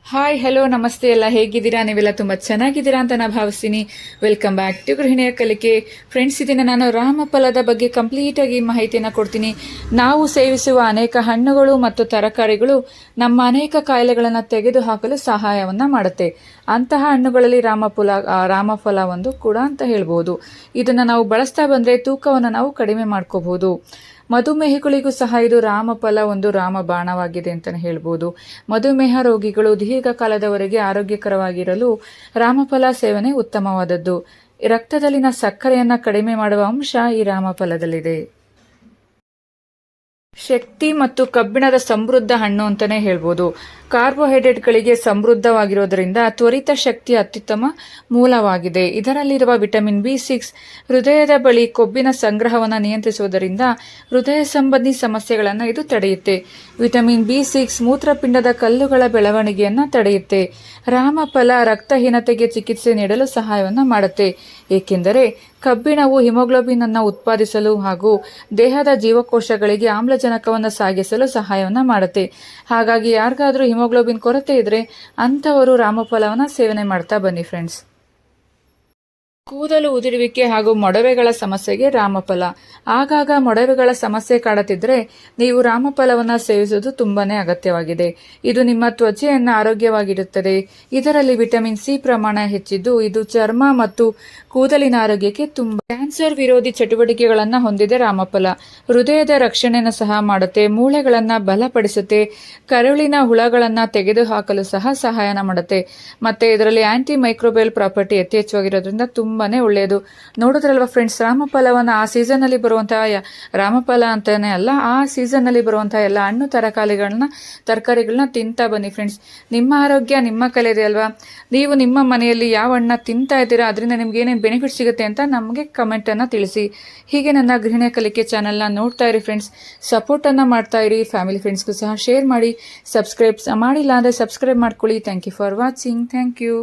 Hi hello ನಮಸ್ತೆ ಎಲ್ಲ ಹೇಗಿದ್ದೀರಾ? ನೀವೆಲ್ಲ ತುಂಬ ಚೆನ್ನಾಗಿದ್ದೀರಾ ಅಂತ ನಾನು ಭಾವಿಸ್ತೀನಿ. ವೆಲ್ಕಮ್ ಬ್ಯಾಕ್ ಟು ಗೃಹಿಣಿಯ ಕಲಿಕೆ. ಫ್ರೆಂಡ್ಸ್, ಇದನ್ನು ನಾನು ರಾಮಫಲದ ಬಗ್ಗೆ ಕಂಪ್ಲೀಟಾಗಿ ಮಾಹಿತಿಯನ್ನು ಕೊಡ್ತೀನಿ. ನಾವು ಸೇವಿಸುವ ಅನೇಕ ಹಣ್ಣುಗಳು ಮತ್ತು ತರಕಾರಿಗಳು ನಮ್ಮ ಅನೇಕ ಕಾಯಿಲೆಗಳನ್ನು ತೆಗೆದುಹಾಕಲು ಸಹಾಯವನ್ನು ಮಾಡುತ್ತೆ. ಅಂತಹ ಹಣ್ಣುಗಳಲ್ಲಿ ರಾಮಫಲ ಒಂದು ಕೂಡ ಅಂತ ಹೇಳ್ಬೋದು. ಇದನ್ನು ನಾವು ಬಳಸ್ತಾ ಬಂದರೆ ತೂಕವನ್ನು ನಾವು ಕಡಿಮೆ ಮಾಡ್ಕೋಬಹುದು. ಮಧುಮೇಹಿಗಳಿಗೂ ಸಹ ಇದು ರಾಮಫಲ ಒಂದು ರಾಮಬಾಣವಾಗಿದೆ ಅಂತಲೇ ಹೇಳ್ಬೋದು. ಮಧುಮೇಹ ರೋಗಿಗಳು ದೀರ್ಘಕಾಲದವರೆಗೆ ಆರೋಗ್ಯಕರವಾಗಿರಲು ರಾಮಫಲ ಸೇವನೆ ಉತ್ತಮವಾದದ್ದು. ರಕ್ತದಲ್ಲಿನ ಸಕ್ಕರೆಯನ್ನು ಕಡಿಮೆ ಮಾಡುವ ಅಂಶ ಈ ರಾಮಫಲದಲ್ಲಿದೆ. ಶಕ್ತಿ ಮತ್ತು ಕಬ್ಬಿಣದ ಸಮೃದ್ಧ ಹಣ್ಣು ಅಂತಾನೆ ಹೇಳ್ಬೋದು. ಕಾರ್ಬೋಹೈಡ್ರೇಟ್ಗಳಿಗೆ ಸಮೃದ್ಧವಾಗಿರೋದರಿಂದ ತ್ವರಿತ ಶಕ್ತಿಯ ಅತ್ಯುತ್ತಮ ಮೂಲವಾಗಿದೆ. ಇದರಲ್ಲಿರುವ ವಿಟಮಿನ್ B6 ಹೃದಯದ ಬಳಿ ಕೊಬ್ಬಿನ ಸಂಗ್ರಹವನ್ನು ನಿಯಂತ್ರಿಸುವುದರಿಂದ ಹೃದಯ ಸಂಬಂಧಿ ಸಮಸ್ಯೆಗಳನ್ನು ಇದು ತಡೆಯುತ್ತೆ. ವಿಟಮಿನ್ B6 ಮೂತ್ರಪಿಂಡದ ಕಲ್ಲುಗಳ ಬೆಳವಣಿಗೆಯನ್ನು ತಡೆಯುತ್ತೆ. ರಾಮಫಲ ರಕ್ತಹೀನತೆಗೆ ಚಿಕಿತ್ಸೆ ನೀಡಲು ಸಹಾಯವನ್ನು ಮಾಡುತ್ತೆ, ಏಕೆಂದರೆ ಕಬ್ಬಿಣವು ಹಿಮೋಗ್ಲೋಬಿನ್ ಅನ್ನು ಉತ್ಪಾದಿಸಲು ಹಾಗೂ ದೇಹದ ಜೀವಕೋಶಗಳಿಗೆ ಆಮ್ಲಜನಕವನ್ನು ಸಾಗಿಸಲು ಸಹಾಯವನ್ನು ಮಾಡುತ್ತೆ. ಹಾಗಾಗಿ ಯಾರಿಗಾದ್ರೂ ಹಿಮೋಗ್ಲೋಬಿನ್ ಕೊರತೆ ಇದ್ರೆ ಅಂಥವರು ರಾಮಫಲವನ್ನು ಸೇವನೆ ಮಾಡ್ತಾ ಬನ್ನಿ ಫ್ರೆಂಡ್ಸ್. ಕೂದಲು ಉದುರುವಿಕೆ ಹಾಗೂ ಮೊಡವೆಗಳ ಸಮಸ್ಯೆಗೆ ರಾಮಫಲ. ಆಗಾಗ ಮೊಡವೆಗಳ ಸಮಸ್ಯೆ ಕಾಡುತ್ತಿದ್ದರೆ ನೀವು ರಾಮಫಲವನ್ನು ಸೇವಿಸುವುದು ತುಂಬಾನೇ ಅಗತ್ಯವಾಗಿದೆ. ಇದು ನಿಮ್ಮ ತ್ವಚೆಯನ್ನು ಆರೋಗ್ಯವಾಗಿರುತ್ತದೆ. ಇದರಲ್ಲಿ ವಿಟಮಿನ್ C ಪ್ರಮಾಣ ಹೆಚ್ಚಿದ್ದು ಇದು ಚರ್ಮ ಮತ್ತು ಕೂದಲಿನ ಆರೋಗ್ಯಕ್ಕೆ ತುಂಬ. ಕ್ಯಾನ್ಸರ್ ವಿರೋಧಿ ಚಟುವಟಿಕೆಗಳನ್ನು ಹೊಂದಿದೆ ರಾಮಫಲ. ಹೃದಯದ ರಕ್ಷಣೆಯನ್ನು ಸಹ ಮಾಡುತ್ತೆ, ಮೂಳೆಗಳನ್ನು ಬಲಪಡಿಸುತ್ತೆ, ಕರುಳಿನ ಹುಳಗಳನ್ನು ತೆಗೆದುಹಾಕಲು ಸಹ ಸಹಾಯನ ಮಾಡುತ್ತೆ. ಮತ್ತೆ ಇದರಲ್ಲಿ ಆಂಟಿ ಮೈಕ್ರೋಬಿಯಲ್ ಪ್ರಾಪರ್ಟಿ ಯಥೇಚ್ಛವಾಗಿರೋದ್ರಿಂದ ತುಂಬಾನೇ ಒಳ್ಳೆಯದು. ನೋಡಿದ್ರಲ್ವಾ ಫ್ರೆಂಡ್ಸ್, ರಾಮಫಲವನ್ನು ಆ ಸೀಸನ್ ನಲ್ಲಿ ಬರುವಂತಹ ರಾಮಫಲ ಅಂತಾನೆ ಅಲ್ಲ, ಆ ಸೀಸನ್ ನಲ್ಲಿ ಬರುವಂತಹ ಎಲ್ಲ ಹಣ್ಣು ತರಕಾರಿಗಳನ್ನ ತಿಂತಾ ಬನ್ನಿ ಫ್ರೆಂಡ್ಸ್. ನಿಮ್ಮ ಆರೋಗ್ಯ ನಿಮ್ಮ ಕಲೆಯಿದೆ ಅಲ್ವಾ? ನೀವು ನಿಮ್ಮ ಮನೆಯಲ್ಲಿ ಯಾವ ಹಣ್ಣನ್ನ ತಿಂತಾ ಇದ್ದೀರಾ, ಅದರಿಂದ ನಿಮ್ಗೆ ಏನೇನು ಬೆನಿಫಿಟ್ ಸಿಗುತ್ತೆ ಅಂತ ನಮಗೆ ಕಮೆಂಟ್ ಅನ್ನ ತಿಳಿಸಿ. ಹೀಗೆ ನನ್ನ ಗೃಹಿಣಿಯ ಕಲಿಕೆ ಚಾನೆಲ್ನ ನೋಡ್ತಾ ಇರಿ ಫ್ರೆಂಡ್ಸ್, ಸಪೋರ್ಟ್ ಅನ್ನ ಮಾಡ್ತಾ ಇರಿ. ಫ್ಯಾಮಿಲಿ ಫ್ರೆಂಡ್ಸ್ಗೂ ಸಹ ಶೇರ್ ಮಾಡಿ. ಸಬ್ಸ್ಕ್ರೈಬ್ ಮಾಡಿಲ್ಲ ಅಂದ್ರೆ ಸಬ್ಸ್ಕ್ರೈಬ್ ಮಾಡ್ಕೊಳ್ಳಿ. Thank you for watching. Thank you.